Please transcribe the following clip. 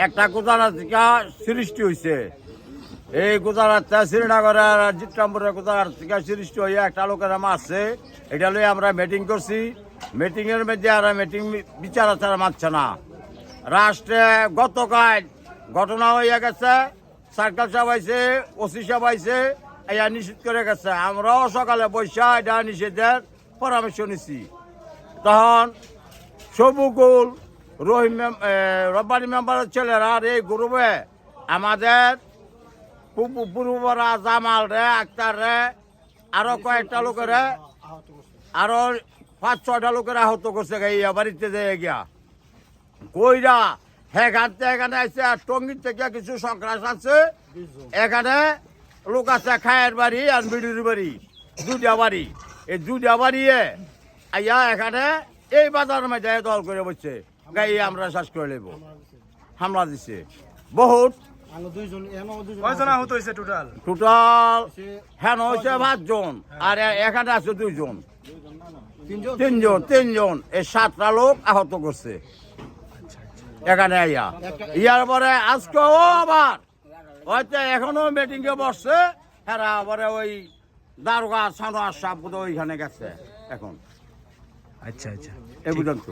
একটা গুজরাট থেকে সৃষ্টি হয়েছে। এই গুজরাট শ্রীনগরের জিতরামপুরের গুজরাট থেকে সৃষ্টি হয়ে একটা লোকের মারছে। এটা লইয়ে আমরা মিটিং করছি। মিটিং এর মধ্যে আর মিটিং বিচার আচার মানছে না। রাষ্ট্রে গতকাল ঘটনা হয়ে গেছে, সার্কাল সাহেব আইছে, ওসি সাহেব আইছে, এরা নিষেধ করে গেছে। আমরাও সকালে বৈশা এটা নিষেধের পরামর্শ নিছি। তখন সবুকুল রব্বানি মেম্বারের ছেলেরা এই গ্রুপে আমাদের পূর্বরা জামাল রে, আক্তার রে, আরো কয়েকটা লোকের আরো 5-6টা লোকের আহত করছে গাইয়া বাড়িতে যেয়ে গিয়া কইরা এখানে আছে। আর টঙ্গির থেকে কিছু সন্ত্রাস আছে। এখানে লোক আছে খায়ের বাড়ি আর বিড়ির বাড়ি, দুটা বাড়ি। এই দুটা বাড়িয়ে আইয়া এখানে এই বাজারের মধ্যে দল করে বসছে। গাই আমরা শ্বাস করে নেব, হামলা দিছে বহুত। টোটাল হ্যাঁ হয়েছে 5 জন, আর এখানে আছে 2 জন, 3 জন। এই 7টা লোক আহত করছে এখানে আইয়া। ইয়ার পরে আজকেও আবার হয়তো এখনো মিটিং এ বসছে। হ্যাঁ আবার ওই দারোগা সানোয়ার সাহেব ওইখানে গেছে এখন। আচ্ছা আচ্ছা, এই পর্যন্ত।